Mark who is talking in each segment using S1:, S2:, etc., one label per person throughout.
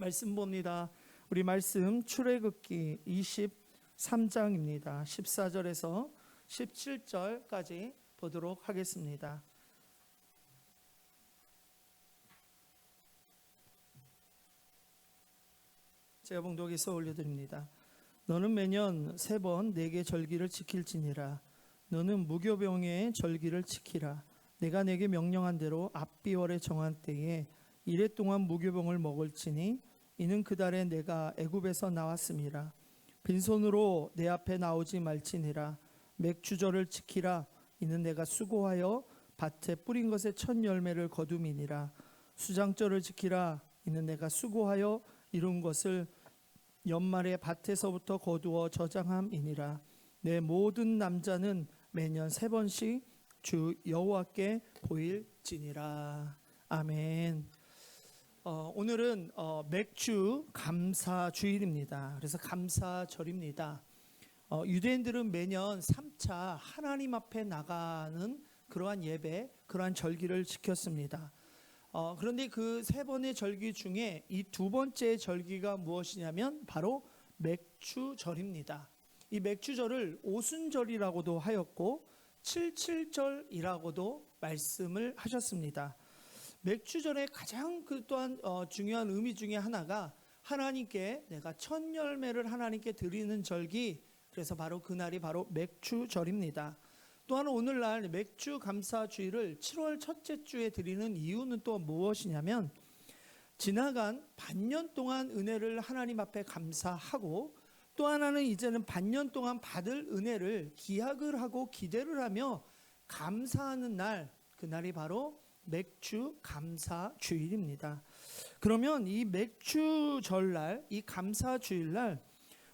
S1: 말씀 봅니다. 우리 말씀 출애굽기 23장입니다. 14절에서 17절까지 보도록 하겠습니다. 제가 봉독해서 올려드립니다. 너는 매년 3번 내게 절기를 지킬지니라. 너는 무교병의 절기를 지키라. 내가 내게 명령한 대로 압비월에 정한 때에 이래 동안 무교병을 먹을지니 이는 그 달에 내가 애굽에서 나왔음이라. 빈손으로 내 앞에 나오지 말지니라. 맥주절을 지키라. 이는 내가 수고하여 밭에 뿌린 것의 첫 열매를 거둠이니라. 수장절을 지키라. 이는 내가 수고하여 이룬 것을 연말에 밭에서부터 거두어 저장함이니라. 내 모든 남자는 매년 3번씩 주 여호와께 보일지니라. 아멘. 오늘은 맥주 감사 주일입니다. 그래서 감사절입니다. 유대인들은 매년 3차 하나님 앞에 나가는 그러한 예배, 그러한 절기를 지켰습니다. 그런데 그 3번의 절기 중에 이 2번째 절기가 무엇이냐면 바로 맥주절입니다. 이 맥주절을 오순절이라고도 하였고 77절이라고도 말씀을 하셨습니다. 맥주절의 가장 또한 중요한 의미 중에 하나가 하나님께 내가 첫 열매를 하나님께 드리는 절기, 그래서 바로 그날이 바로 맥주절입니다. 또한 오늘날 맥주 감사주일을 7월 첫째 주에 드리는 이유는 또 무엇이냐면 지나간 반년 동안 은혜를 하나님 앞에 감사하고 또 하나는 이제는 반년 동안 받을 은혜를 기약을 하고 기대를 하며 감사하는 날, 그날이 바로 맥주 감사 주일입니다. 그러면 이 맥주 절날, 이 감사 주일날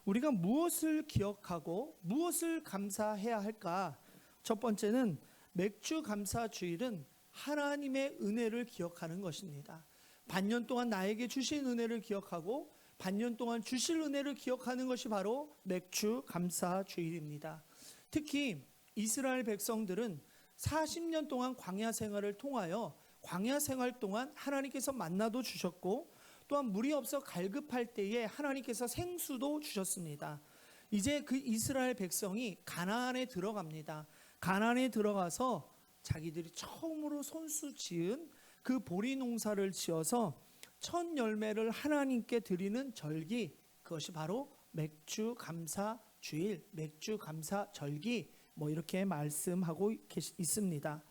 S1: 우리가 무엇을 기억하고 무엇을 감사해야 할까? 첫 번째는 맥주 감사 주일은 하나님의 은혜를 기억하는 것입니다. 반년 동안 나에게 주신 은혜를 기억하고 반년 동안 주실 은혜를 기억하는 것이 바로 맥주 감사 주일입니다. 특히 이스라엘 백성들은 40년 동안 광야 생활을 통하여 광야 생활 동안 하나님께서 만나도 주셨고 또한 물이 없어 갈급할 때에 하나님께서 생수도 주셨습니다. 이제 그 이스라엘 백성이 가나안에 들어갑니다. 가나안에 들어가서 자기들이 처음으로 손수 지은 그 보리 농사를 지어서 첫 열매를 하나님께 드리는 절기, 그것이 바로 맥주 감사 주일, 맥주 감사 절기, 이렇게 말씀하고 있습니다.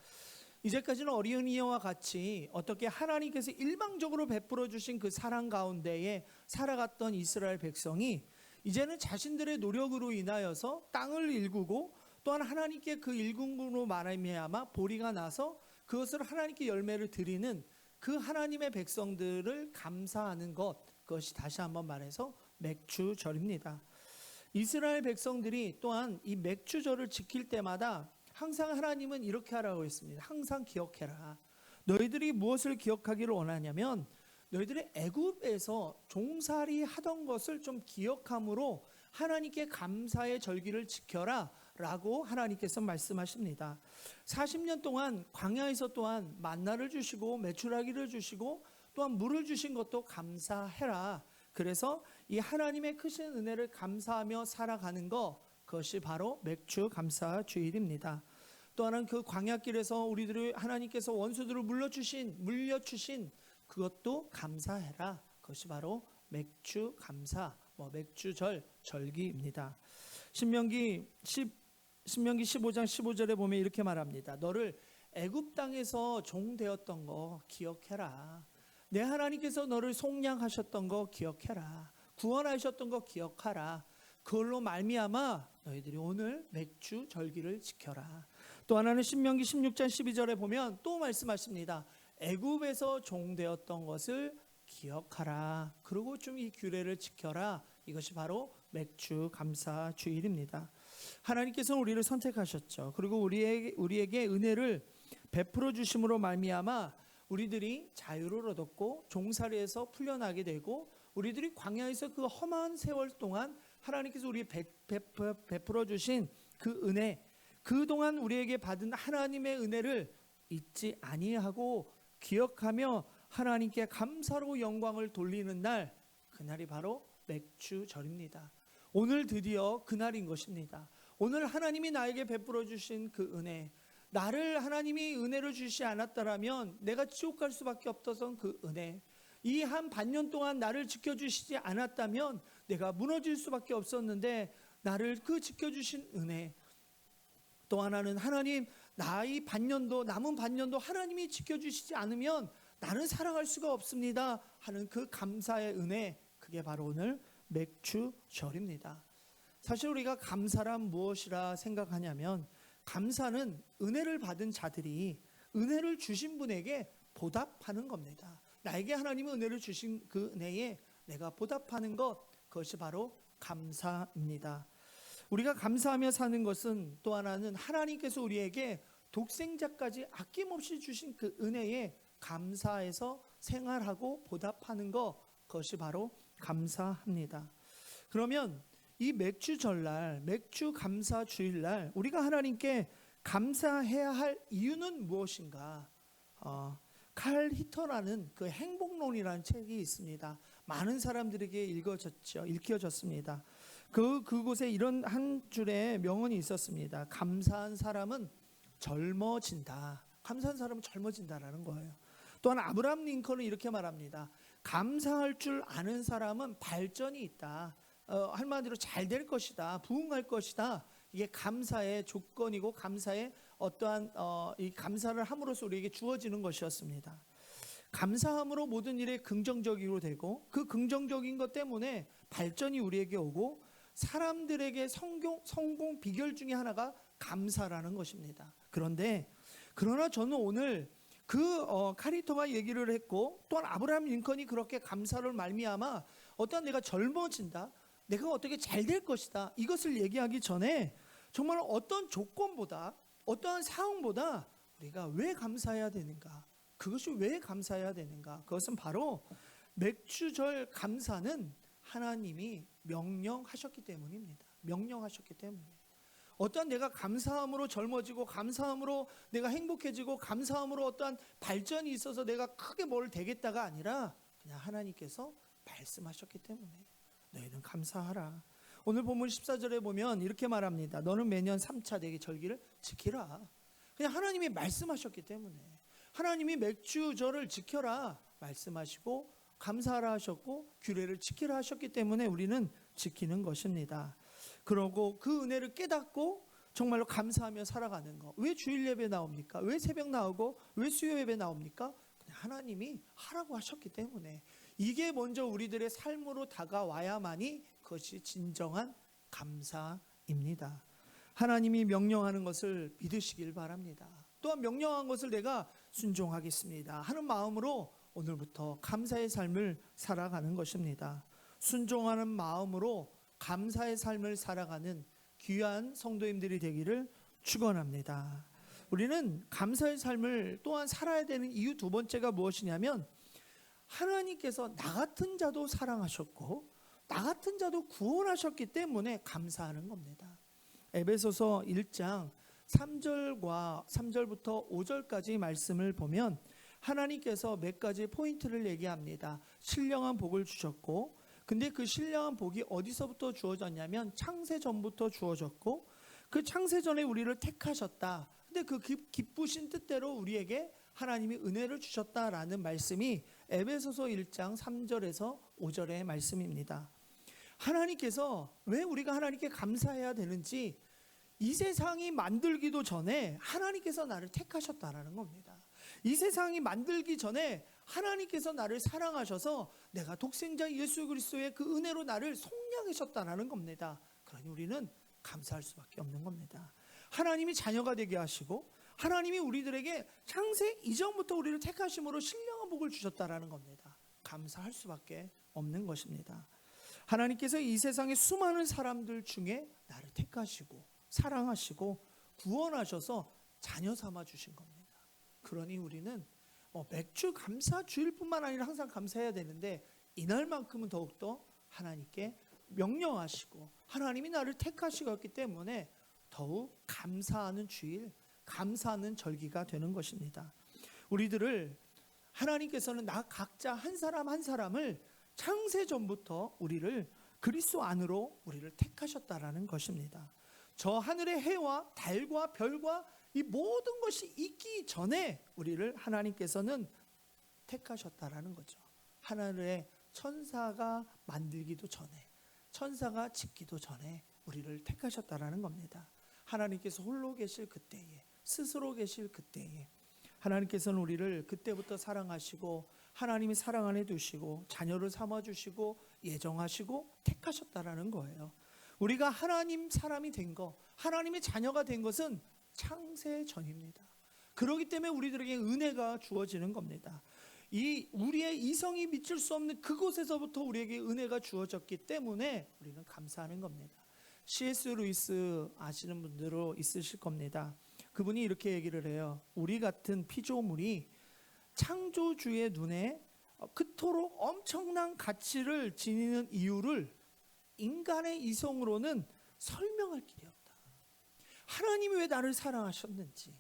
S1: 이제까지는 어린이와 같이 어떻게 하나님께서 일방적으로 베풀어 주신 그 사랑 가운데에 살아갔던 이스라엘 백성이 이제는 자신들의 노력으로 인하여서 땅을 일구고 또한 하나님께 그 일궁으로 말미암아 보리가 나서 그것을 하나님께 열매를 드리는 그 하나님의 백성들을 감사하는 것, 그것이 다시 한번 말해서 맥주절입니다. 이스라엘 백성들이 또한 이 맥주절을 지킬 때마다 항상 하나님은 이렇게 하라고 했습니다. 항상 기억해라. 너희들이 무엇을 기억하기를 원하냐면 너희들이 애굽에서 종살이 하던 것을 좀 기억함으로 하나님께 감사의 절기를 지켜라 라고 하나님께서 말씀하십니다. 40년 동안 광야에서 또한 만나를 주시고 메추라기를 주시고 또한 물을 주신 것도 감사해라. 그래서 이 하나님의 크신 은혜를 감사하며 살아가는 것, 그것이 바로 맥주 감사 주일입니다. 또 하나는 그 광야길에서 우리들이 하나님께서 원수들을 물려주신 그것도 감사해라. 그것이 바로 맥주 감사, 맥주절 절기입니다. 신명기 15장 15절에 보면 이렇게 말합니다. 너를 애굽 땅에서 종 되었던 거 기억해라. 내 하나님께서 너를 속량하셨던 거 기억해라. 구원하셨던 거 기억하라. 그걸로 말미암아 너희들이 오늘 맥주 절기를 지켜라. 또 하나는 신명기 16장 12절에 보면 또 말씀하십니다. 애굽에서 종 되었던 것을 기억하라. 그리고 좀 이 규례를 지켜라. 이것이 바로 맥주 감사 주일입니다. 하나님께서는 우리를 선택하셨죠. 그리고 우리에게 은혜를 베풀어 주심으로 말미암아 우리들이 자유를 얻었고 종살이에서 풀려나게 되고 우리들이 광야에서 그 험한 세월 동안 하나님께서 우리 베풀어 주신 그 은혜, 그동안 우리에게 받은 하나님의 은혜를 잊지 아니하고 기억하며 하나님께 감사로 영광을 돌리는 날, 그날이 바로 맥주절입니다. 오늘 드디어 그날인 것입니다. 오늘 하나님이 나에게 베풀어 주신 그 은혜, 나를 하나님이 은혜를 주시지 않았더라면 내가 지옥 갈 수밖에 없었던 그 은혜, 이 한 반년 동안 나를 지켜주시지 않았다면 내가 무너질 수밖에 없었는데 나를 그 지켜주신 은혜, 또 하나는 하나님, 나의 반년도, 남은 반년도 하나님이 지켜주시지 않으면 나는 살아갈 수가 없습니다 하는 그 감사의 은혜, 그게 바로 오늘 맥주절입니다. 사실 우리가 감사란 무엇이라 생각하냐면, 감사는 은혜를 받은 자들이 은혜를 주신 분에게 보답하는 겁니다. 나에게 하나님은 은혜를 주신 그 은혜에 내가 보답하는 것, 그것이 바로 감사입니다. 우리가 감사하며 사는 것은 또 하나는 하나님께서 우리에게 독생자까지 아낌없이 주신 그 은혜에 감사해서 생활하고 보답하는 것, 그것이 바로 감사합니다. 그러면 이 맥주절날, 맥주 감사 주일날 우리가 하나님께 감사해야 할 이유는 무엇인가? 칼 히터라는 그 행복론이라는 책이 있습니다. 많은 사람들에게 읽혀졌습니다. 그곳에 이런 한 줄의 명언이 있었습니다. 감사한 사람은 젊어진다. 감사한 사람은 젊어진다라는 거예요. 또한 아브라함 링컨은 이렇게 말합니다. 감사할 줄 아는 사람은 발전이 있다. 한마디로 잘 될 것이다. 부흥할 것이다. 이게 감사의 조건이고 감사의 어떠한 이 감사를 함으로써 우리에게 주어지는 것이었습니다. 감사함으로 모든 일에 긍정적으로 되고, 그 긍정적인 것 때문에 발전이 우리에게 오고, 사람들에게 성공 비결 중에 하나가 감사라는 것입니다. 그러나 저는 오늘 카리토가 얘기를 했고, 또한 아브라함 링컨이 그렇게 감사를 말미암아 어떠한 내가 젊어진다, 내가 어떻게 잘 될 것이다, 이것을 얘기하기 전에 정말 어떤 조건보다, 어떠한 상황보다 우리가 왜 감사해야 되는가, 그것이 왜 감사해야 되는가, 그것은 바로 맥주절 감사는 하나님이 명령하셨기 때문입니다. 명령하셨기 때문에 어떠한 내가 감사함으로 젊어지고, 감사함으로 내가 행복해지고, 감사함으로 어떠한 발전이 있어서 내가 크게 뭘 되겠다가 아니라 그냥 하나님께서 말씀하셨기 때문에 너희는 감사하라. 오늘 본문 14절에 보면 이렇게 말합니다. 너는 매년 3차 대기 절기를 지키라. 그냥 하나님이 말씀하셨기 때문에, 하나님이 맥주절을 지켜라 말씀하시고 감사하라 하셨고 규례를 지키라 하셨기 때문에 우리는 지키는 것입니다. 그러고 그 은혜를 깨닫고 정말로 감사하며 살아가는 것. 왜 주일 예배 나옵니까? 왜 새벽 나오고 왜 수요 예배 나옵니까? 그냥 하나님이 하라고 하셨기 때문에 이게 먼저 우리들의 삶으로 다가와야만이 그것이 진정한 감사입니다. 하나님이 명령하는 것을 믿으시길 바랍니다. 또한 명령한 것을 내가 순종하겠습니다 하는 마음으로 오늘부터 감사의 삶을 살아가는 것입니다. 순종하는 마음으로 감사의 삶을 살아가는 귀한 성도님들이 되기를 축원합니다. 우리는 감사의 삶을 또한 살아야 되는 이유 두 번째가 무엇이냐면, 하나님께서 나 같은 자도 사랑하셨고 나 같은 자도 구원하셨기 때문에 감사하는 겁니다. 에베소서 1장 3절부터 5절까지 말씀을 보면 하나님께서 몇 가지 포인트를 얘기합니다. 신령한 복을 주셨고, 근데 그 신령한 복이 어디서부터 주어졌냐면 창세 전부터 주어졌고, 그 창세 전에 우리를 택하셨다. 근데 그 기쁘신 뜻대로 우리에게 하나님이 은혜를 주셨다라는 말씀이 에베소서 1장 3절에서 5절의 말씀입니다. 하나님께서 왜 우리가 하나님께 감사해야 되는지, 이 세상이 만들기도 전에 하나님께서 나를 택하셨다라는 겁니다. 이 세상이 만들기 전에 하나님께서 나를 사랑하셔서 내가 독생자 예수 그리스도의 그 은혜로 나를 속량하셨다라는 겁니다. 그러니 우리는 감사할 수밖에 없는 겁니다. 하나님이 자녀가 되게 하시고 하나님이 우리들에게 창세 이전부터 우리를 택하심으로 신령한 복을 주셨다라는 겁니다. 감사할 수밖에 없는 것입니다. 하나님께서 이 세상의 수많은 사람들 중에 나를 택하시고 사랑하시고 구원하셔서 자녀 삼아 주신 겁니다. 그러니 우리는 맥주 감사 주일뿐만 아니라 항상 감사해야 되는데, 이날만큼은 더욱더 하나님께 명령하시고 하나님이 나를 택하시기 때문에 더욱 감사하는 주일, 감사하는 절기가 되는 것입니다. 우리들을 하나님께서는 나 각자 한 사람 한 사람을 창세 전부터 우리를 그리스도 안으로 우리를 택하셨다라는 것입니다. 저 하늘의 해와 달과 별과 이 모든 것이 있기 전에 우리를 하나님께서는 택하셨다라는 거죠. 하늘의 천사가 만들기도 전에, 천사가 짓기도 전에 우리를 택하셨다라는 겁니다. 하나님께서 홀로 계실 그때에, 스스로 계실 그때에 하나님께서는 우리를 그때부터 사랑하시고 하나님이 사랑 안에 두시고 자녀를 삼아주시고 예정하시고 택하셨다라는 거예요. 우리가 하나님 사람이 된 거, 하나님의 자녀가 된 것은 창세 전입니다. 그렇기 때문에 우리들에게 은혜가 주어지는 겁니다. 이 우리의 이성이 미칠 수 없는 그곳에서부터 우리에게 은혜가 주어졌기 때문에 우리는 감사하는 겁니다. C.S. 루이스 아시는 분들도 있으실 겁니다. 그분이 이렇게 얘기를 해요. 우리 같은 피조물이 창조주의 눈에 그토록 엄청난 가치를 지니는 이유를 인간의 이성으로는 설명할 길이 없다. 하나님이 왜 나를 사랑하셨는지,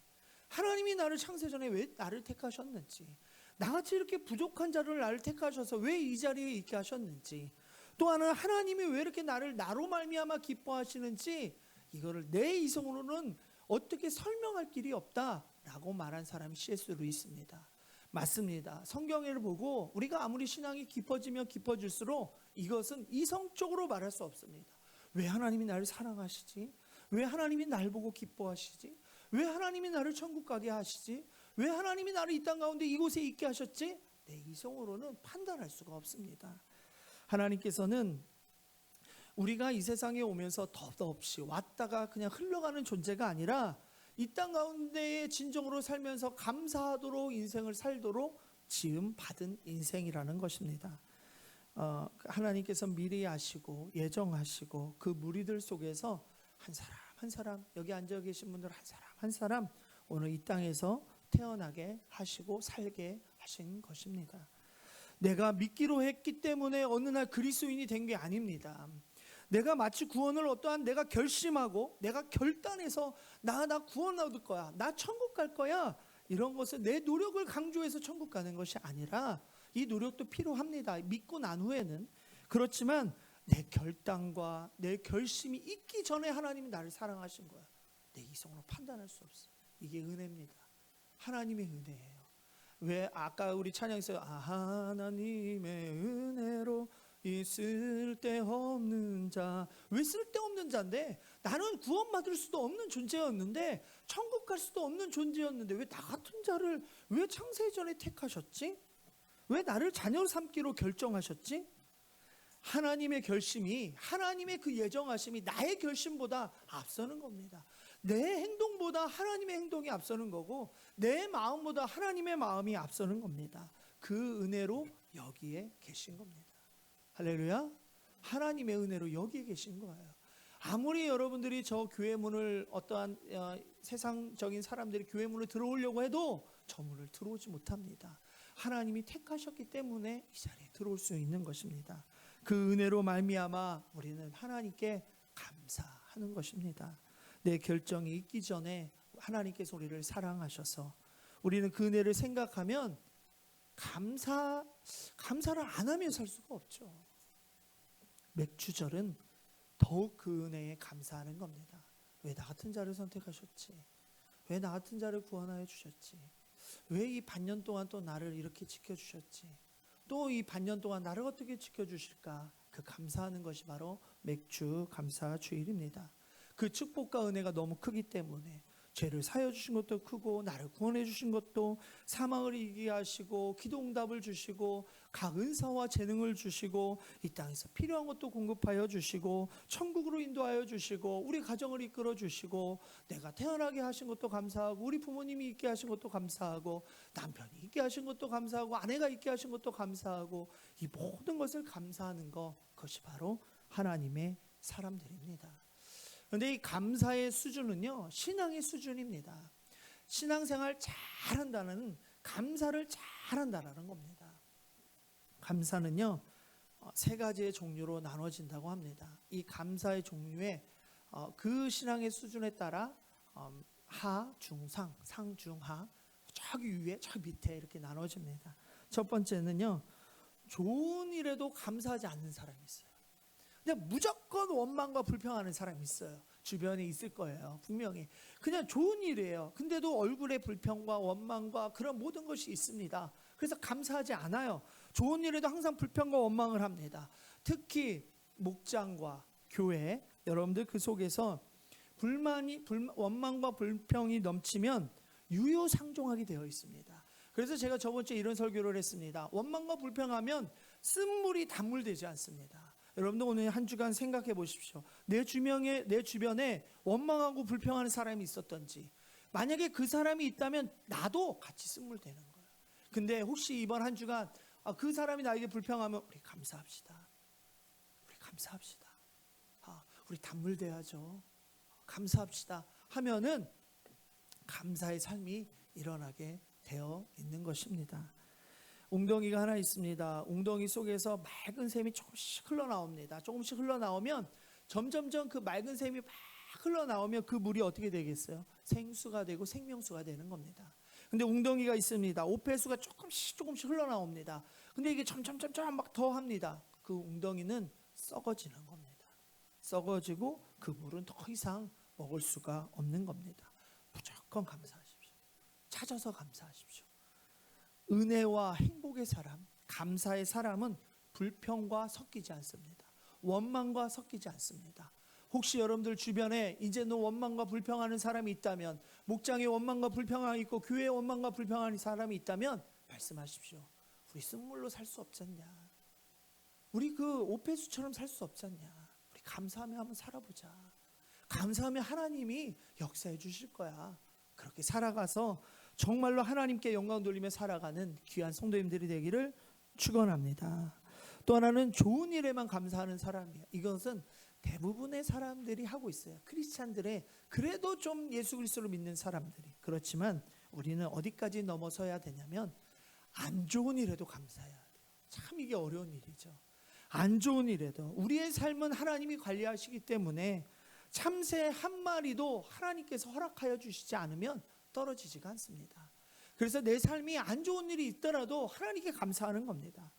S1: 하나님이 나를 창세전에 왜 나를 택하셨는지, 나같이 이렇게 부족한 자를 나를 택하셔서 왜 이 자리에 있게 하셨는지, 또 하나님이 왜 이렇게 나를 나로 말미암아 기뻐하시는지 이거를 내 이성으로는 어떻게 설명할 길이 없다라고 말한 사람이 C.S. 루이스입니다. 맞습니다. 성경을 보고 우리가 아무리 신앙이 깊어지면 깊어질수록 이것은 이성적으로 말할 수 없습니다. 왜 하나님이 나를 사랑하시지? 왜 하나님이 날 보고 기뻐하시지? 왜 하나님이 나를 천국 가게 하시지? 왜 하나님이 나를 이 땅 가운데 이곳에 있게 하셨지? 내 이성으로는 판단할 수가 없습니다. 하나님께서는 우리가 이 세상에 오면서 덧없이 왔다가 그냥 흘러가는 존재가 아니라 이 땅 가운데에 진정으로 살면서 감사하도록 인생을 살도록 지음 받은 인생이라는 것입니다. 하나님께서 미리 아시고 예정하시고 그 무리들 속에서 한 사람 한 사람, 여기 앉아 계신 분들 한 사람 한 사람 오늘 이 땅에서 태어나게 하시고 살게 하신 것입니다. 내가 믿기로 했기 때문에 어느 날 그리스도인이 된 게 아닙니다. 내가 마치 구원을 어떠한 내가 결심하고 내가 결단해서 나 구원 얻을 거야, 나 천국 갈 거야, 이런 것을 내 노력을 강조해서 천국 가는 것이 아니라, 이 노력도 필요합니다. 믿고 난 후에는. 그렇지만 내 결단과 내 결심이 있기 전에 하나님이 나를 사랑하신 거야. 내 이성으로 판단할 수 없어. 이게 은혜입니다. 하나님의 은혜예요. 왜 아까 우리 찬양에서 하나님의 은혜로 이 쓸데없는 자, 왜 쓸데없는 자인데, 나는 구원받을 수도 없는 존재였는데, 천국 갈 수도 없는 존재였는데 왜 나 같은 자를 왜 창세전에 택하셨지? 왜 나를 자녀 삼기로 결정하셨지? 하나님의 결심이, 하나님의 그 예정하심이 나의 결심보다 앞서는 겁니다. 내 행동보다 하나님의 행동이 앞서는 거고, 내 마음보다 하나님의 마음이 앞서는 겁니다. 그 은혜로 여기에 계신 겁니다. 할렐루야. 하나님의 은혜로 여기에 계신 거예요. 아무리 여러분들이 저 교회 문을 어떠한 세상적인 사람들이 교회 문을 들어오려고 해도 저 문을 들어오지 못합니다. 하나님이 택하셨기 때문에 이 자리에 들어올 수 있는 것입니다. 그 은혜로 말미암아 우리는 하나님께 감사하는 것입니다. 내 결정이 있기 전에 하나님께서 우리를 사랑하셔서, 우리는 그 은혜를 생각하면 감사를 안 하면 살 수가 없죠. 맥주절은 더욱 그 은혜에 감사하는 겁니다. 왜 나 같은 자를 선택하셨지? 왜 나 같은 자를 구원하여 주셨지? 왜 이 반년 동안 또 나를 이렇게 지켜주셨지? 또 이 반년 동안 나를 어떻게 지켜주실까? 그 감사하는 것이 바로 맥주 감사 주일입니다. 그 축복과 은혜가 너무 크기 때문에, 죄를 사여 주신 것도 크고, 나를 구원해 주신 것도, 사망을 이기게 하시고 기도 응답을 주시고 각 은사와 재능을 주시고 이 땅에서 필요한 것도 공급하여 주시고 천국으로 인도하여 주시고 우리 가정을 이끌어 주시고, 내가 태어나게 하신 것도 감사하고, 우리 부모님이 있게 하신 것도 감사하고, 남편이 있게 하신 것도 감사하고, 아내가 있게 하신 것도 감사하고, 이 모든 것을 감사하는 것, 그것이 바로 하나님의 사람들입니다. 그런데 이 감사의 수준은요, 신앙의 수준입니다. 신앙생활 잘한다는, 감사를 잘한다라는 겁니다. 감사는요, 세 가지의 종류로 나눠진다고 합니다. 이 감사의 종류에 그 신앙의 수준에 따라 하, 중, 상, 중, 하, 저기 위에, 저 밑에 이렇게 나눠집니다. 첫 번째는요, 좋은 일에도 감사하지 않는 사람이 있어요. 그냥 무조건 원망과 불평하는 사람이 있어요. 주변에 있을 거예요. 분명히. 그냥 좋은 일이에요. 근데도 얼굴에 불평과 원망과 그런 모든 것이 있습니다. 그래서 감사하지 않아요. 좋은 일에도 항상 불평과 원망을 합니다. 특히 목장과 교회, 여러분들 그 속에서 원망과 불평이 넘치면 유유상종하게 되어 있습니다. 그래서 제가 저번 주에 이런 설교를 했습니다. 원망과 불평하면 쓴물이 단물되지 않습니다. 여러분도 오늘 한 주간 생각해 보십시오. 내 주변에 원망하고 불평하는 사람이 있었던지, 만약에 그 사람이 있다면 나도 같이 쓴물 되는 거예요. 근데 혹시 이번 한 주간 그 사람이 나에게 불평하면 우리 감사합시다. 우리 감사합시다. 우리 단물 돼야죠. 감사합시다 하면은 감사의 삶이 일어나게 되어 있는 것입니다. 웅덩이가 하나 있습니다. 웅덩이 속에서 맑은 샘이 조금씩 흘러나옵니다. 조금씩 흘러나오면 점점점 그 맑은 샘이 막 흘러나오면 그 물이 어떻게 되겠어요? 생수가 되고 생명수가 되는 겁니다. 근데 웅덩이가 있습니다. 오폐수가 조금씩 흘러나옵니다. 근데 이게 점점 막 더 합니다. 그 웅덩이는 썩어지는 겁니다. 썩어지고 그 물은 더 이상 먹을 수가 없는 겁니다. 무조건 감사하십시오. 찾아서 감사하십시오. 은혜와 행복의 사람, 감사의 사람은 불평과 섞이지 않습니다. 원망과 섞이지 않습니다. 혹시 여러분들 주변에 이제는 원망과 불평하는 사람이 있다면, 목장에 원망과 불평이 있고 교회에 원망과 불평하는 사람이 있다면 말씀하십시오. 우리 쓴물로 살 수 없잖냐. 우리 그 오폐수처럼 살 수 없잖냐. 우리 감사하며 한번 살아보자. 감사하며 하나님이 역사해 주실 거야. 그렇게 살아가서 정말로 하나님께 영광 돌리며 살아가는 귀한 성도님들이 되기를 축원합니다. 또 하나는 좋은 일에만 감사하는 사람이에요. 이것은 대부분의 사람들이 하고 있어요. 크리스찬들의 그래도 좀 예수 그리스도를 믿는 사람들이. 그렇지만 우리는 어디까지 넘어서야 되냐면 안 좋은 일에도 감사해야 돼요. 참 이게 어려운 일이죠. 안 좋은 일에도 우리의 삶은 하나님이 관리하시기 때문에 참새 한 마리도 하나님께서 허락하여 주시지 않으면 떨어지지가 않습니다. 그래서 내 삶이 안 좋은 일이 있더라도 하나님께 감사하는 겁니다.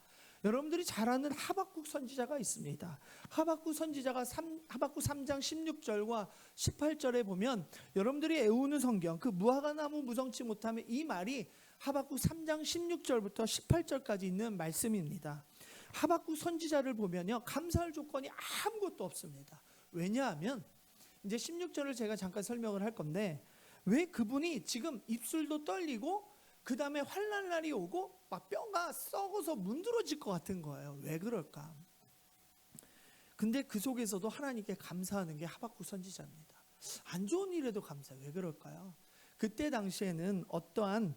S1: 여러분들이 잘 아는 하박국 선지자가 있습니다. 하박국 선지자가 하박국 3장 16절과 18절에 보면 여러분들이 애우는 성경, 그 무화과 나무 무성치 못하면, 이 말이 하박국 3장 16절부터 18절까지 있는 말씀입니다. 하박국 선지자를 보면요, 감사할 조건이 아무것도 없습니다. 왜냐하면 이제 16절을 제가 잠깐 설명을 할 건데, 왜 그분이 지금 입술도 떨리고 그 다음에 환난 날이 오고 막 뼈가 썩어서 문드러질 것 같은 거예요. 왜 그럴까? 근데 그 속에서도 하나님께 감사하는 게 하박국 선지자입니다. 안 좋은 일에도 감사해요. 왜 그럴까요? 그때 당시에는 어떠한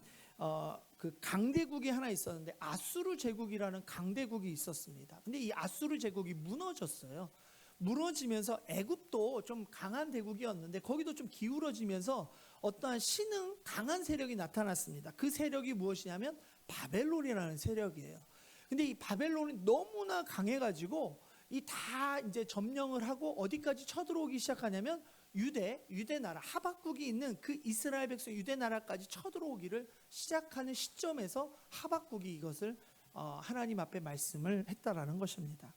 S1: 그 강대국이 하나 있었는데, 아수르 제국이라는 강대국이 있었습니다. 근데 이 아수르 제국이 무너졌어요. 무너지면서 애굽도 좀 강한 대국이었는데 거기도 좀 기울어지면서 어떠한 신흥 강한 세력이 나타났습니다. 그 세력이 무엇이냐면 바벨론이라는 세력이에요. 근데 이 바벨론이 너무나 강해가지고 이 다 이제 점령을 하고 어디까지 쳐들어오기 시작하냐면 유대 나라, 하박국이 있는 그 이스라엘 백성 유대 나라까지 쳐들어오기를 시작하는 시점에서 하박국이 이것을 하나님 앞에 말씀을 했다라는 것입니다.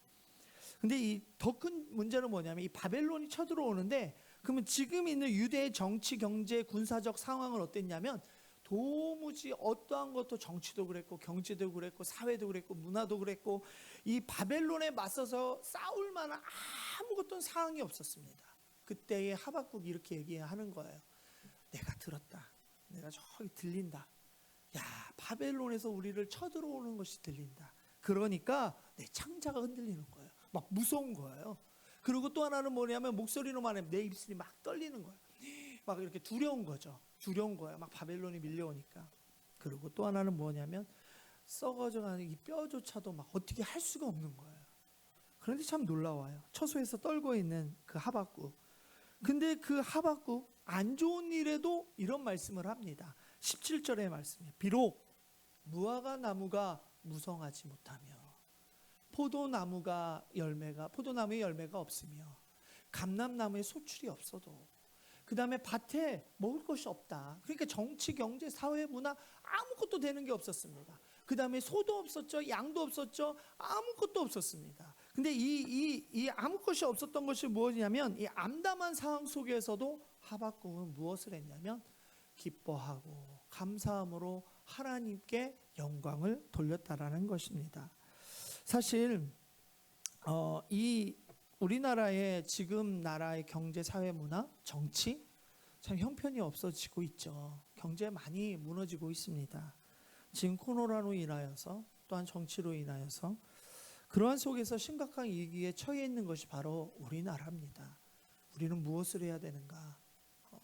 S1: 근데 이 더 큰 문제는 뭐냐면 이 바벨론이 쳐들어오는데, 그러면 지금 있는 유대의 정치, 경제, 군사적 상황은 어땠냐면 도무지 어떠한 것도, 정치도 그랬고 경제도 그랬고 사회도 그랬고 문화도 그랬고, 이 바벨론에 맞서서 싸울 만한 아무것도 상황이 없었습니다. 그때의 하박국이 이렇게 얘기하는 거예요. 내가 들었다. 내가 저기 들린다. 야, 바벨론에서 우리를 쳐들어오는 것이 들린다. 그러니까 내 창자가 흔들리는 거예요. 막 무서운 거예요. 그리고 또 하나는 뭐냐면 목소리로만 하면 내 입술이 막 떨리는 거예요. 막 이렇게 두려운 거죠. 두려운 거예요. 막 바벨론이 밀려오니까. 그리고 또 하나는 뭐냐면 썩어져가는 이 뼈조차도 막 어떻게 할 수가 없는 거예요. 그런데 참 놀라워요. 처소에서 떨고 있는 그 하박국. 근데 그 하박국 안 좋은 일에도 이런 말씀을 합니다. 17절의 말씀이에요. 비록 무화과 나무가 무성하지 못하며 포도나무의 열매가 없으며 감람나무에 소출이 없어도, 그 다음에 밭에 먹을 것이 없다. 그러니까 정치, 경제, 사회, 문화 아무것도 되는 게 없었습니다. 그 다음에 소도 없었죠, 양도 없었죠, 아무것도 없었습니다. 근데 이 아무것이 없었던 것이 무엇이냐면, 이 암담한 상황 속에서도 하박국은 무엇을 했냐면 기뻐하고 감사함으로 하나님께 영광을 돌렸다라는 것입니다. 사실 이 우리나라의 지금 나라의 경제, 사회, 문화, 정치 참 형편이 없어지고 있죠. 경제 많이 무너지고 있습니다. 지금 코로나로 인하여서, 또한 정치로 인하여서 그러한 속에서 심각한 위기에 처해 있는 것이 바로 우리나라입니다. 우리는 무엇을 해야 되는가?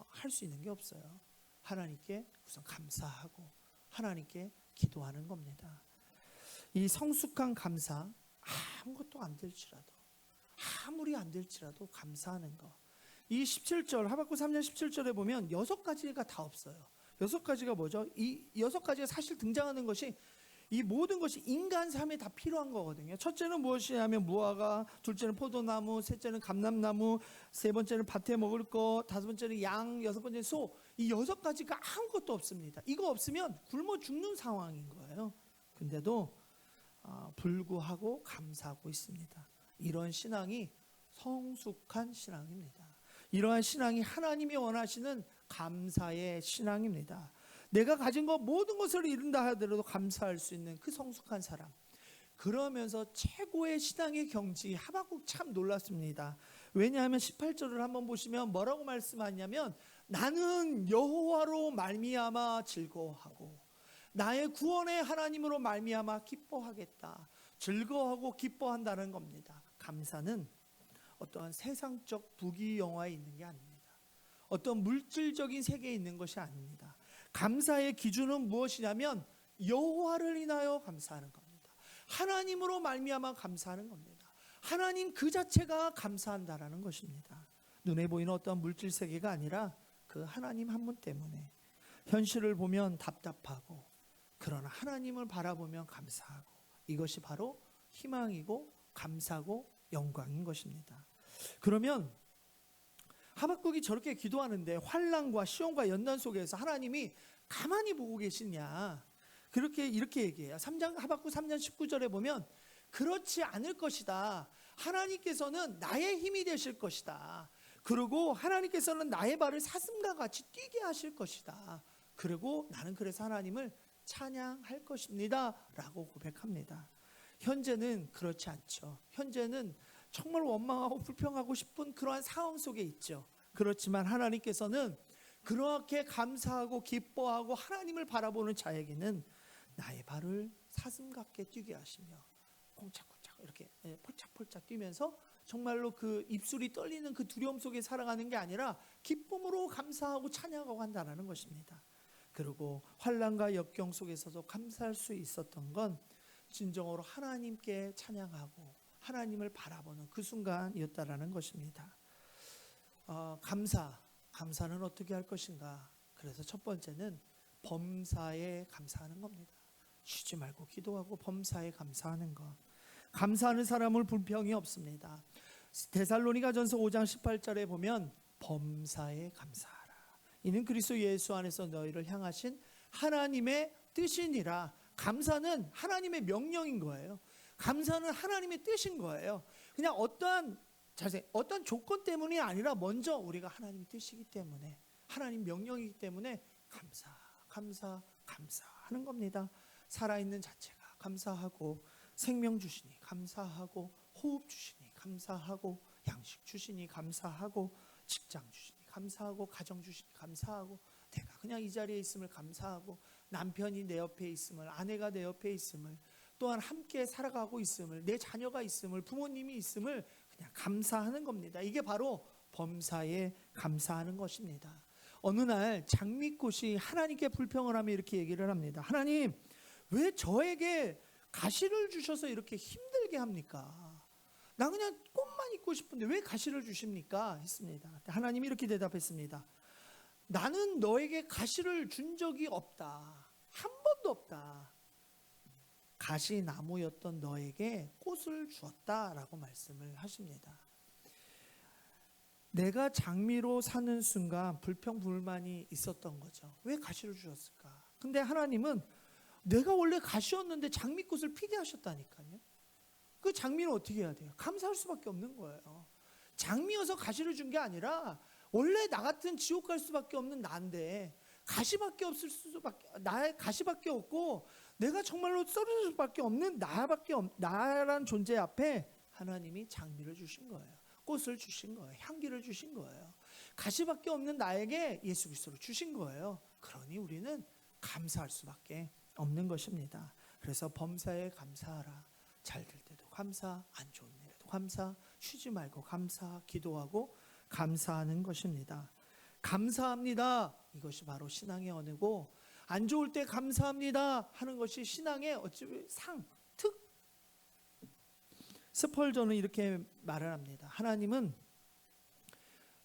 S1: 할 수 있는 게 없어요. 하나님께 우선 감사하고 하나님께 기도하는 겁니다. 이 성숙한 감사, 아무것도 안 될지라도, 아무리 안 될지라도 감사하는 것. 이 17절, 하박국 3장 17절에 보면 6가지가 다 없어요. 6가지가 뭐죠? 이 6가지가 사실 등장하는 것이, 이 모든 것이 인간 삶에 다 필요한 거거든요. 첫째는 무엇이냐면 무화과, 둘째는 포도나무, 셋째는 감람나무, 세 번째는 밭에 먹을 것, 다섯 번째는 양, 여섯 번째는 소. 이 6가지가 아무것도 없습니다. 이거 없으면 굶어 죽는 상황인 거예요. 근데도 불구하고 감사하고 있습니다. 이런 신앙이 성숙한 신앙입니다. 이러한 신앙이 하나님이 원하시는 감사의 신앙입니다. 내가 가진 것 모든 것을 잃는다 하더라도 감사할 수 있는 그 성숙한 사람. 그러면서 최고의 신앙의 경지, 하박국 참 놀랐습니다. 왜냐하면 18절을 한번 보시면 뭐라고 말씀하냐면, 나는 여호와로 말미암아 즐거워하고 나의 구원의 하나님으로 말미암아 기뻐하겠다. 즐거워하고 기뻐한다는 겁니다. 감사는 어떠한 세상적 부귀영화에 있는 게 아닙니다. 어떤 물질적인 세계에 있는 것이 아닙니다. 감사의 기준은 무엇이냐면 여호와를 인하여 감사하는 겁니다. 하나님으로 말미암아 감사하는 겁니다. 하나님 그 자체가 감사한다라는 것입니다. 눈에 보이는 어떤 물질 세계가 아니라 그 하나님 한 분 때문에. 현실을 보면 답답하고, 그러나 하나님을 바라보면 감사하고, 이것이 바로 희망이고 감사고 영광인 것입니다. 그러면 하박국이 저렇게 기도하는데 환난과 시험과 연난 속에서 하나님이 가만히 보고 계시냐? 이렇게 얘기해요. 하박국 3장 19절에 보면 그렇지 않을 것이다. 하나님께서는 나의 힘이 되실 것이다. 그리고 하나님께서는 나의 발을 사슴과 같이 뛰게 하실 것이다. 그리고 나는 그래서 하나님을 찬양할 것입니다 라고 고백합니다. 현재는 그렇지 않죠. 현재는 정말 원망하고 불평하고 싶은 그러한 상황 속에 있죠. 그렇지만 하나님께서는 그렇게 감사하고 기뻐하고 하나님을 바라보는 자에게는 나의 발을 사슴 같게 뛰게 하시며 콩짝콩짝 이렇게 폴짝폴짝 뛰면서 정말로 그 입술이 떨리는 그 두려움 속에 살아가는 게 아니라 기쁨으로 감사하고 찬양하고 한다는 것입니다. 그리고 환난과 역경 속에서도 감사할 수 있었던 건 진정으로 하나님께 찬양하고 하나님을 바라보는 그 순간이었다라는 것입니다. 감사는 어떻게 할 것인가? 그래서 첫 번째는 범사에 감사하는 겁니다. 쉬지 말고 기도하고 범사에 감사하는 것. 감사하는 사람은 불평이 없습니다. 데살로니가전서 5장 18절에 보면 범사에 감사하라. 이는 그리스도 예수 안에서 너희를 향하신 하나님의 뜻이니라. 감사는 하나님의 명령인 거예요. 감사는 하나님의 뜻인 거예요. 그냥 어떠한 조건 때문이 아니라 먼저 우리가 하나님의 뜻이기 때문에, 하나님 명령이기 때문에 감사하는 겁니다. 살아있는 자체가 감사하고, 생명 주시니 감사하고, 호흡 주시니 감사하고, 양식 주시니 감사하고, 직장 주시니 감사하고, 가정 주시니 감사하고, 내가 그냥 이 자리에 있음을 감사하고, 남편이 내 옆에 있음을, 아내가 내 옆에 있음을, 또한 함께 살아가고 있음을, 내 자녀가 있음을, 부모님이 있음을 그냥 감사하는 겁니다. 이게 바로 범사에 감사하는 것입니다. 어느 날 장미꽃이 하나님께 불평을 하며 이렇게 얘기를 합니다. 하나님, 왜 저에게 가시를 주셔서 이렇게 힘들게 합니까? 나 그냥 꽃만 입고 싶은데 왜 가시를 주십니까? 했습니다. 하나님이 이렇게 대답했습니다. 나는 너에게 가시를 준 적이 없다. 한 번도 없다. 가시나무였던 너에게 꽃을 주었다라고 말씀을 하십니다. 내가 장미로 사는 순간 불평불만이 있었던 거죠. 왜 가시를 주셨을까? 근데 하나님은 내가 원래 가시였는데 장미꽃을 피게 하셨다니까요. 그 장미는 어떻게 해야 돼요? 감사할 수밖에 없는 거예요. 장미여서 가시를 준 게 아니라 원래 나 같은 지옥 갈 수밖에 없는 나인데 가시밖에 없을 수밖에, 나의 가시밖에 없고 내가 정말로 썰어질 수밖에 없는 나란 존재 앞에 하나님이 장미를 주신 거예요. 꽃을 주신 거예요. 향기를 주신 거예요. 가시밖에 없는 나에게 예수 그리스도를 주신 거예요. 그러니 우리는 감사할 수밖에 없는 것입니다. 그래서 범사에 감사하라. 잘 될 때도 감사, 안 좋은 일에도 감사, 쉬지 말고 감사, 기도하고 감사하는 것입니다. 감사합니다. 이것이 바로 신앙의 언어고, 안 좋을 때 감사합니다 하는 것이 신앙의 어찌 특. 스펄전은 이렇게 말을 합니다. 하나님은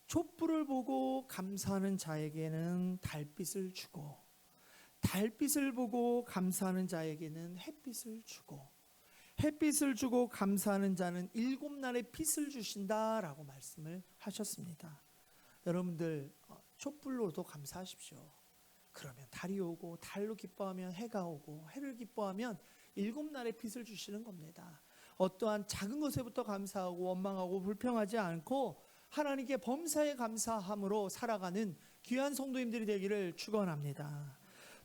S1: 촛불을 보고 감사하는 자에게는 달빛을 주고, 달빛을 보고 감사하는 자에게는 햇빛을 주고, 햇빛을 주고 감사하는 자는 7날의 빛을 주신다라고 말씀을 하셨습니다. 여러분들 촛불로도 감사하십시오. 그러면 달이 오고, 달로 기뻐하면 해가 오고, 해를 기뻐하면 7날의 빛을 주시는 겁니다. 어떠한 작은 것에부터 감사하고 원망하고 불평하지 않고 하나님께 범사에 감사함으로 살아가는 귀한 성도님들이 되기를 축원합니다.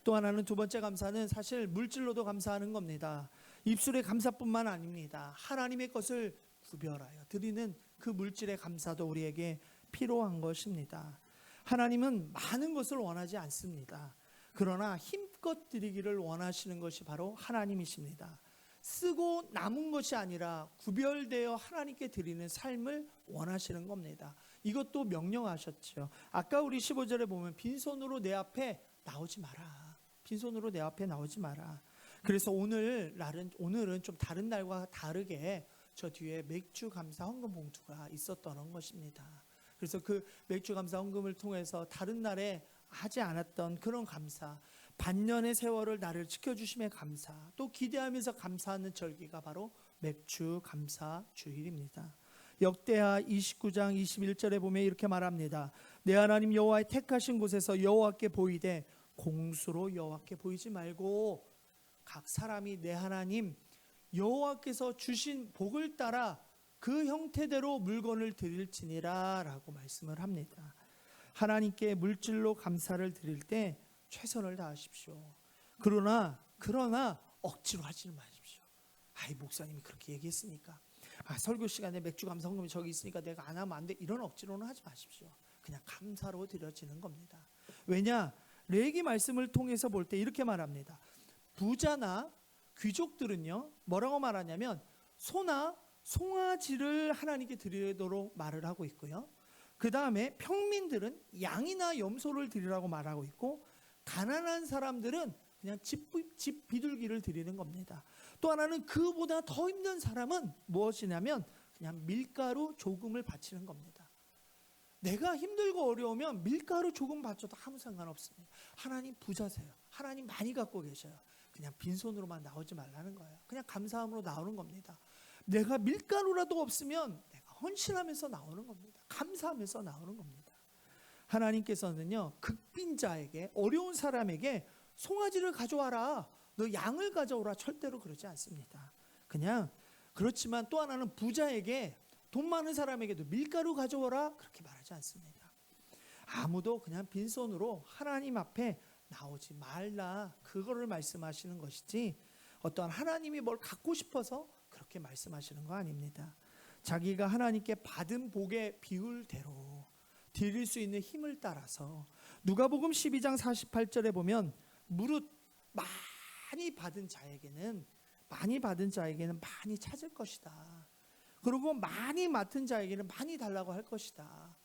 S1: 또 하나는, 두 번째 감사는 사실 물질로도 감사하는 겁니다. 입술의 감사뿐만 아닙니다. 하나님의 것을 구별하여 드리는 그 물질의 감사도 우리에게 필요한 것입니다. 하나님은 많은 것을 원하지 않습니다. 그러나 힘껏 드리기를 원하시는 것이 바로 하나님이십니다. 쓰고 남은 것이 아니라 구별되어 하나님께 드리는 삶을 원하시는 겁니다. 이것도 명령하셨죠. 아까 우리 15절에 보면 빈손으로 내 앞에 나오지 마라. 빈손으로 내 앞에 나오지 마라. 그래서 오늘은 좀 다른 날과 다르게 저 뒤에 맥주 감사 헌금 봉투가 있었던 것입니다. 그래서 그 맥주 감사 헌금을 통해서 다른 날에 하지 않았던 그런 감사, 반년의 세월을 나를 지켜주심에 감사, 또 기대하면서 감사하는 절기가 바로 맥주 감사 주일입니다. 역대하 29장 21절에 보면 이렇게 말합니다. 내 하나님 여호와의 택하신 곳에서 여호와께 보이되 공수로 여호와께 보이지 말고 각 사람이 내 하나님 여호와께서 주신 복을 따라 그 형태대로 물건을 드릴지니라 라고 말씀을 합니다. 하나님께 물질로 감사를 드릴 때 최선을 다하십시오. 그러나 억지로 하지는 마십시오. 아이, 목사님이 그렇게 얘기했으니까, 설교 시간에 맥주 감사 헌금이 저기 있으니까 내가 안 하면 안 돼, 이런 억지로는 하지 마십시오. 그냥 감사로 드려지는 겁니다. 왜냐? 레위기 말씀을 통해서 볼 때 이렇게 말합니다. 부자나 귀족들은요, 뭐라고 말하냐면 소나 송아지를 하나님께 드리도록 말을 하고 있고요. 그 다음에 평민들은 양이나 염소를 드리라고 말하고 있고, 가난한 사람들은 그냥 집 비둘기를 드리는 겁니다. 또 하나는 그보다 더 힘든 사람은 무엇이냐면 그냥 밀가루 조금을 바치는 겁니다. 내가 힘들고 어려우면 밀가루 조금 바쳐도 아무 상관없습니다. 하나님 부자세요. 하나님 많이 갖고 계셔요. 그냥 빈손으로만 나오지 말라는 거예요. 그냥 감사함으로 나오는 겁니다. 내가 밀가루라도 없으면 내가 헌신하면서 나오는 겁니다. 감사하면서 나오는 겁니다. 하나님께서는요, 극빈자에게, 어려운 사람에게 송아지를 가져와라, 너 양을 가져오라, 절대로 그러지 않습니다. 그냥, 그렇지만 또 하나는 부자에게, 돈 많은 사람에게도 밀가루 가져오라, 그렇게 말하지 않습니다. 아무도 그냥 빈손으로 하나님 앞에 나오지 말라, 그거를 말씀하시는 것이지, 어떠한 하나님이 뭘 갖고 싶어서 그렇게 말씀하시는 거 아닙니다. 자기가 하나님께 받은 복의 비율대로 드릴 수 있는 힘을 따라서, 누가복음 12장 48절에 보면 무릇 많이 받은 자에게는 많이 찾을 것이다. 그리고 많이 맡은 자에게는 많이 달라고 할 것이다.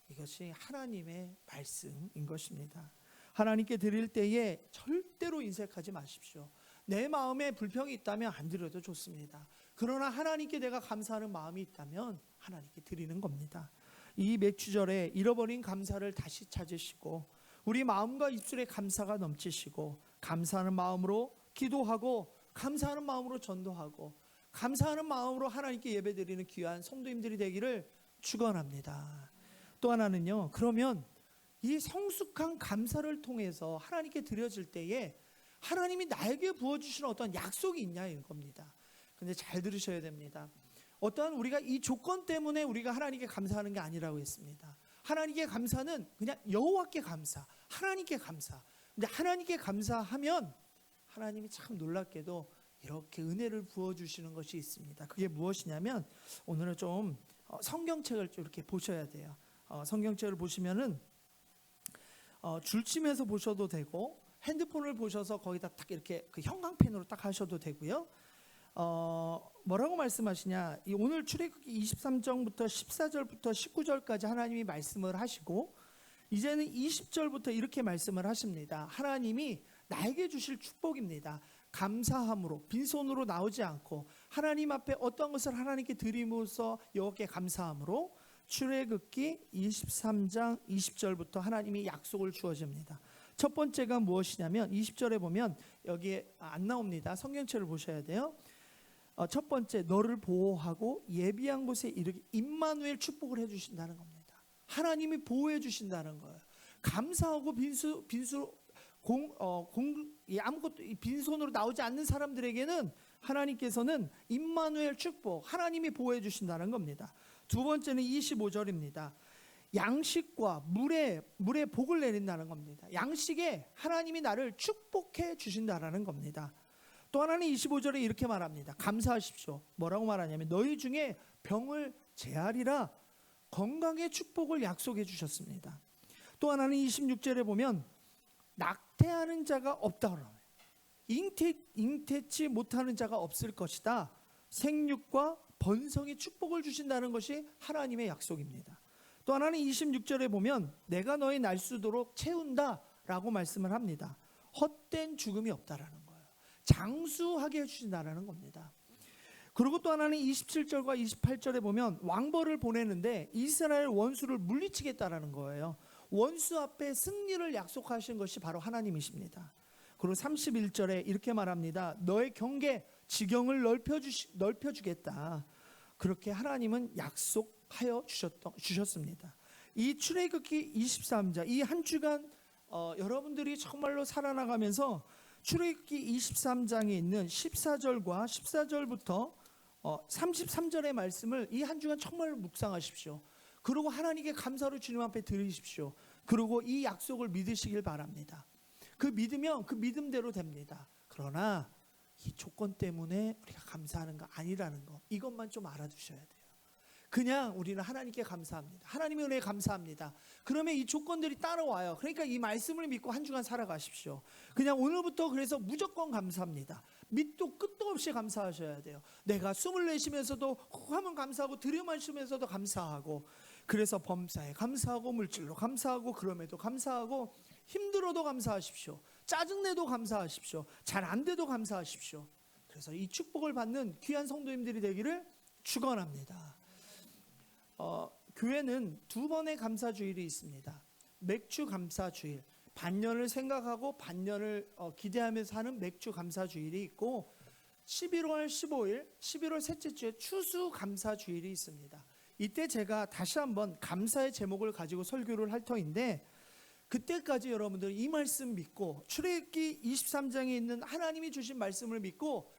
S1: 이것이 하나님의 말씀인 것입니다. 하나님께 드릴 때에 절대로 인색하지 마십시오. 내 마음에 불평이 있다면 안 드려도 좋습니다. 그러나 하나님께 내가 감사하는 마음이 있다면 하나님께 드리는 겁니다. 이 맥주절에 잃어버린 감사를 다시 찾으시고, 우리 마음과 입술에 감사가 넘치시고, 감사하는 마음으로 기도하고, 감사하는 마음으로 전도하고, 감사하는 마음으로 하나님께 예배드리는 귀한 성도님들이 되기를 축원합니다. 또 하나는요, 그러면 이 성숙한 감사를 통해서 하나님께 드려질 때에 하나님이 나에게 부어주시는 어떤 약속이 있냐 이겁니다. 근데 잘 들으셔야 됩니다. 어떠한 우리가 이 조건 때문에 우리가 하나님께 감사하는 게 아니라고 했습니다. 하나님께 감사는 그냥 여호와께 감사, 하나님께 감사. 근데 하나님께 감사하면 하나님이 참 놀랍게도 이렇게 은혜를 부어주시는 것이 있습니다. 그게 무엇이냐면 오늘은 좀 성경책을 좀 이렇게 보셔야 돼요. 성경책을 보시면은 줄침해서 보셔도 되고 핸드폰을 보셔서 거기다 딱 이렇게 그 형광펜으로 딱 하셔도 되고요. 뭐라고 말씀하시냐? 오늘 출애굽기 23장부터 14절부터 19절까지 하나님이 말씀을 하시고 이제는 20절부터 이렇게 말씀을 하십니다. 하나님이 나에게 주실 축복입니다. 감사함으로 빈손으로 나오지 않고 하나님 앞에 어떤 것을 하나님께 드림으로써 여호와께 감사함으로 출애굽기 23장 20절부터 하나님이 약속을 주어집니다. 첫 번째가 무엇이냐면 20절에 보면 여기에 안 나옵니다. 성경책을 보셔야 돼요. 첫 번째, 너를 보호하고 예비한 곳에 이르게 임마누엘 축복을 해주신다는 겁니다. 하나님이 보호해 주신다는 거예요. 감사하고 아무것도 빈손으로 나오지 않는 사람들에게는 하나님께서는 임마누엘 축복, 하나님이 보호해 주신다는 겁니다. 두 번째는 25절입니다. 양식과 물에 복을 내린다는 겁니다. 양식에 하나님이 나를 축복해 주신다라는 겁니다. 또 하나는 25절에 이렇게 말합니다. 감사하십시오. 뭐라고 말하냐면 너희 중에 병을 제하리라 건강의 축복을 약속해 주셨습니다. 또 하나는 26절에 보면 낙태하는 자가 없다 그러네요. 잉태치 못하는 자가 없을 것이다. 생육과 번성의 축복을 주신다는 것이 하나님의 약속입니다. 또 하나는 26절에 보면 내가 너희 날수도록 채운다 라고 말씀을 합니다. 헛된 죽음이 없다라는 거예요. 장수하게 해주신다라는 겁니다. 그리고 또 하나는 27절과 28절에 보면 왕벌을 보내는데 이스라엘 원수를 물리치겠다라는 거예요. 원수 앞에 승리를 약속하신 것이 바로 하나님이십니다. 그리고 31절에 이렇게 말합니다. 너의 경계 지경을 넓혀주겠다. 그렇게 하나님은 약속하여 주셨습니다. 이 출애굽기 23장 이 한 주간 여러분들이 정말로 살아나가면서 출애굽기 23장에 있는 14절과 14절부터 33절의 말씀을 이 한 주간 정말로 묵상하십시오. 그리고 하나님께 감사로 주님 앞에 드리십시오. 그리고 이 약속을 믿으시길 바랍니다. 그 믿으면 그 믿음대로 됩니다. 그러나 이 조건 때문에 우리가 감사하는 거 아니라는 거, 이것만 좀 알아두셔야 돼요. 그냥 우리는 하나님께 감사합니다. 하나님의 은혜에 감사합니다. 그러면 이 조건들이 따라와요. 그러니까 이 말씀을 믿고 한 주간 살아가십시오. 그냥 오늘부터 그래서 무조건 감사합니다. 밑도 끝도 없이 감사하셔야 돼요. 내가 숨을 내쉬면서도 하면 감사하고 들이마시면서도 감사하고, 그래서 범사에 감사하고 물질로 감사하고 그럼에도 감사하고 힘들어도 감사하십시오. 짜증내도 감사하십시오. 잘 안 돼도 감사하십시오. 그래서 이 축복을 받는 귀한 성도님들이 되기를 축원합니다. 교회는 두 번의 감사주일이 있습니다. 맥주 감사주일, 반년을 생각하고 반년을 기대하면서 하는 맥주 감사주일이 있고 11월 15일, 11월 셋째 주에 추수 감사주일이 있습니다. 이때 제가 다시 한번 감사의 제목을 가지고 설교를 할 터인데 그때까지 여러분들 이 말씀 믿고 출애굽기 23장에 있는 하나님이 주신 말씀을 믿고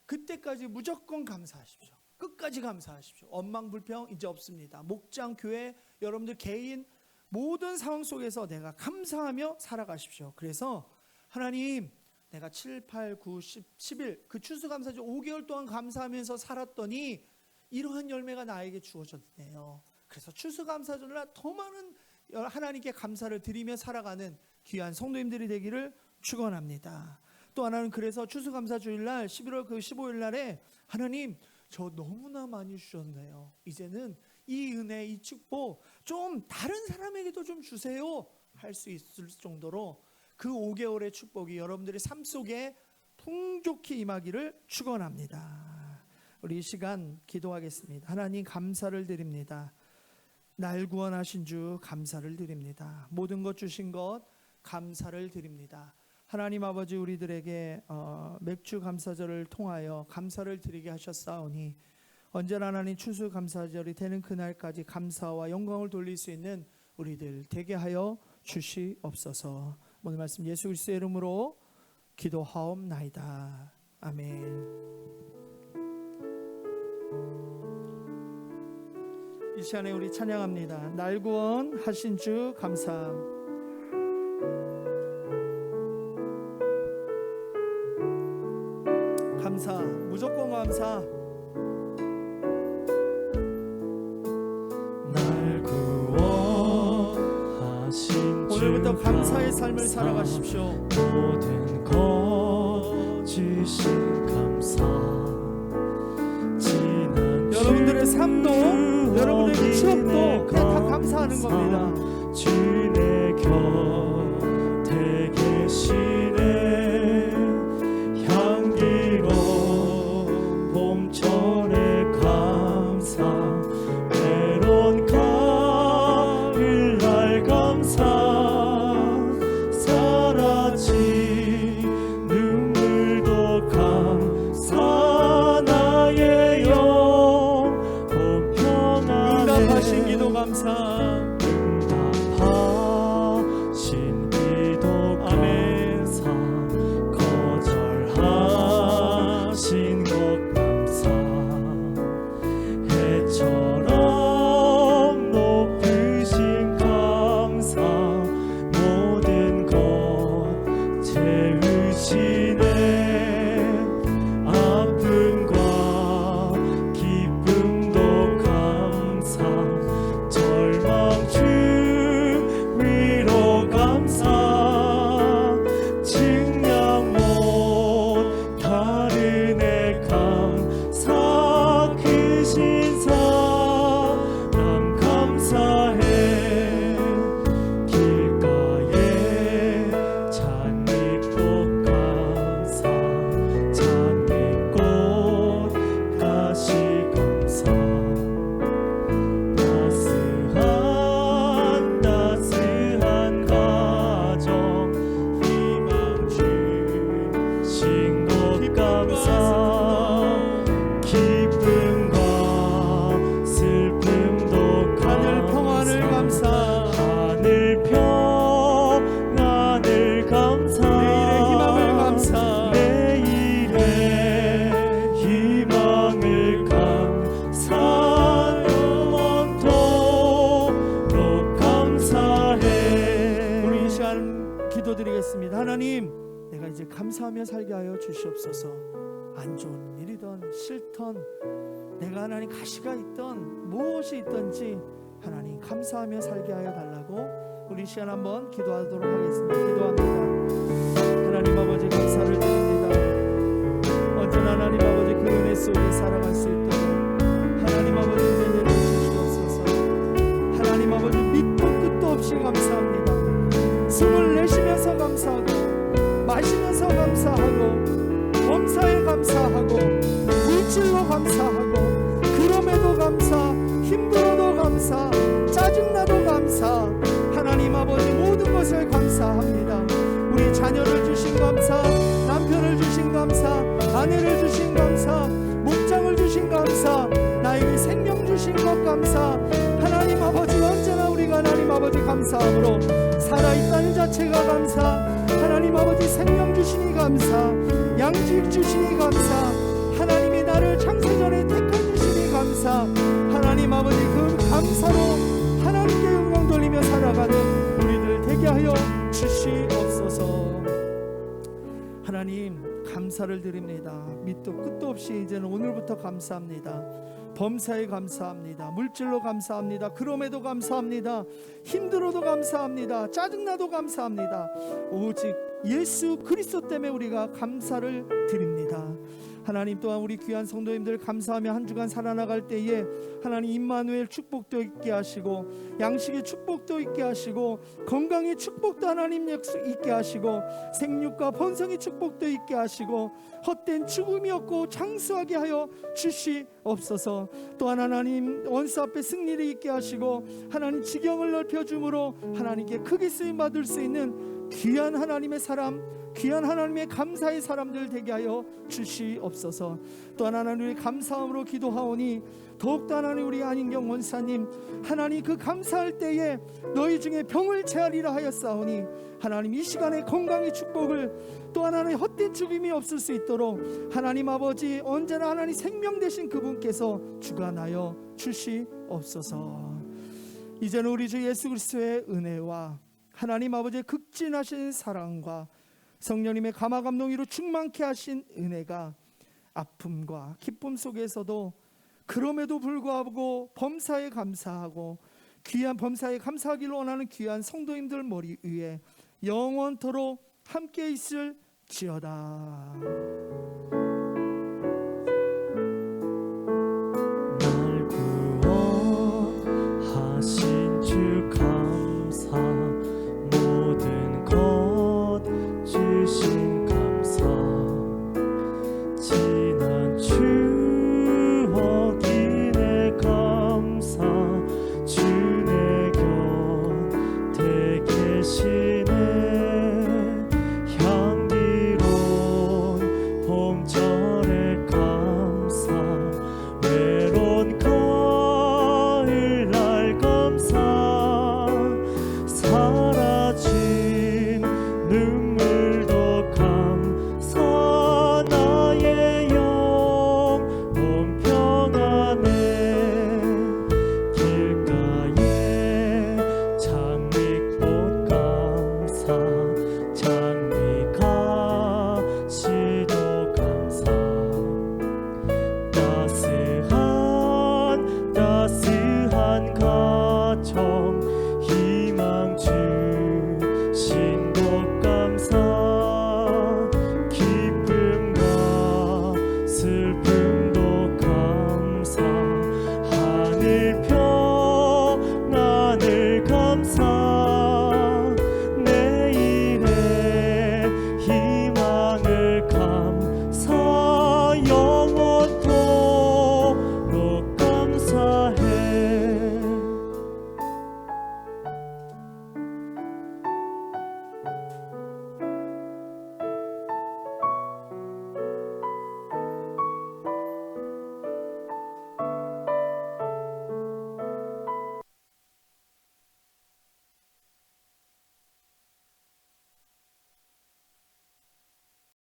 S1: 그때까지 무조건 감사하십시오. 끝까지 감사하십시오. 원망불평 이제 없습니다. 목장, 교회, 여러분들 개인 모든 상황 속에서 내가 감사하며 살아가십시오. 그래서 하나님 내가 7, 8, 9, 10, 11 그 추수감사절 5개월 동안 감사하면서 살았더니 이러한 열매가 나에게 주어졌네요. 그래서 추수감사절날 더 많은 하나님께 감사를 드리며 살아가는 귀한 성도님들이 되기를 축원합니다. 또 하나는 그래서 추수감사주일날 11월 그 15일날에 하나님 저 너무나 많이 주셨네요. 이제는 이 은혜, 이 축복 좀 다른 사람에게도 좀 주세요 할 수 있을 정도로 그 5개월의 축복이 여러분들의 삶 속에 풍족히 임하기를 축원합니다. 우리 이 시간 기도하겠습니다. 하나님 감사를 드립니다. 날 구원하신 주 감사를 드립니다. 모든 것 주신 것 감사를 드립니다. 하나님 아버지 우리들에게 맥주 감사절을 통하여 감사를 드리게 하셨사오니 언제나 하나님 추수 감사절이 되는 그날까지 감사와 영광을 돌릴 수 있는 우리들 되게 하여 주시옵소서. 오늘 말씀 예수 그리스도의 이름으로 기도하옵나이다. 아멘. 이 시간에 우리 찬양합니다. 날 구원하신 주 감사. 감사, 무조건 감사.
S2: 날 구원하신
S1: 오늘부터
S2: 주
S1: 감사의 삶을
S2: 감사.
S1: 살아가십시오.
S2: 모든 것 주신 감사. 지난
S1: 여러분들의 삶도 여러분들의 취업도 그냥 다 감사하는
S2: 감사.
S1: 겁니다.
S2: 주내 곁에 계시네. 향기로운 봄철의 감사. 외로운 가을날 감사. 사라진 눈물도 감사. 나의 영혼 평안에
S1: 응답하신 기도 감사.
S2: 응답하신 기도
S1: 아멘.
S2: 감사. 거절하신 것 감사. 해처럼 높으신 감사. 모든 것 채우시네. 아픔과 기쁨도 감사. 절망 주 위로 감사. 증량 못 다르네 감사. 크신 사랑 감사해. 길가에 잔잎꽃 감사. 잔잎꽃 가시 감사. 따스한 가정 희망 주신 것 감사. 기쁨과 슬픔도
S1: 하늘 평안을 감사.
S2: 하늘 평안을 감사.
S1: 내일의 희망을 감사.
S2: 내일의 희망을 감사. 영원토록 감사해.
S1: 우리 이 시간 기도드리겠습니다. 하나님, 내가 이제 감사하며 살게 하여 주시옵소서. 안 좋은 일이든 싫던 내가 하나님 가시가 있던 무엇이 있든지 하나님 감사하며 살게 하여 달라고 우리 이 시간 한번 기도하도록 하겠습니다. 기도합니다. 하나님 아버지 감사를 드립니다. 언제나 하나님 아버지 그 은혜 속에 살아갈 수 있도록 하나님 아버지 은혜 내려주시옵소서. 하나님 아버지 밑도 끝도 없이 감사합니다. 숨을 내쉬면서 감사하고 마시면서 감사하고 범사에 감사하고 물질로 감사하고 그럼에도 감사, 힘들어도 감사, 짜증나도 감사. 하나님 아버지 모든 것을 감사합니다. 우리 자녀를 주신 감사, 남편을 주신 감사, 아내를 주신 감사, 목장을 주신 감사, 나에게 생명 주신 것 감사. 하나님 아버지 언제나 우리가 하나님 아버지 감사함으로 살아있다는 자체가 감사. 하나님 아버지 생명 주시니 감사, 양식 주시니 감사, 하나님이 나를 창세전에 택한 주시니 감사. 하나님 아버지 그 감사로 하나님께 영광 돌리며 살아가는 우리들 되게 하여 주시옵소서. 하나님 감사를 드립니다. 밑도 끝도 없이 이제는 오늘부터 감사합니다. 범사에 감사합니다. 물질로 감사합니다. 그럼에도 감사합니다. 힘들어도 감사합니다. 짜증나도 감사합니다. 오직 예수 그리스도 때문에 우리가 감사를 드립니다. 하나님 또한 우리 귀한 성도님들 감사하며 한 주간 살아나갈 때에 하나님 임마누엘 축복도 있게 하시고 양식의 축복도 있게 하시고 건강의 축복도 하나님 있게 하시고 생육과 번성의 축복도 있게 하시고 헛된 죽음이 없고 장수하게 하여 주시옵소서. 또한 하나님 원수 앞에 승리를 있게 하시고 하나님 지경을 넓혀 주므로 하나님께 크게 쓰임 받을 수 있는 귀한 하나님의 사람, 귀한 하나님의 감사의 사람들 되게 하여 주시옵소서. 또한 하나님, 우리 감사함으로 기도하오니 더욱더 하나님, 우리 안인경 원사님, 하나님 그 감사할 때에 너희 중에 병을 체하리라 하였사오니 하나님 이 시간에 건강의 축복을, 또 하나님 헛된 죽임이 없을 수 있도록 하나님 아버지 언제나 하나님 생명 되신 그분께서 주관하여 주시옵소서. 이제는 우리 주 예수 그리스도의 은혜와 하나님 아버지의 극진하신 사랑과 성령님의 감화 감동으로 충만케 하신 은혜가 아픔과 기쁨 속에서도 그럼에도 불구하고 범사에 감사하고 귀한 범사에 감사하기를 원하는 귀한 성도님들 머리 위에 영원토록 함께 있을지어다.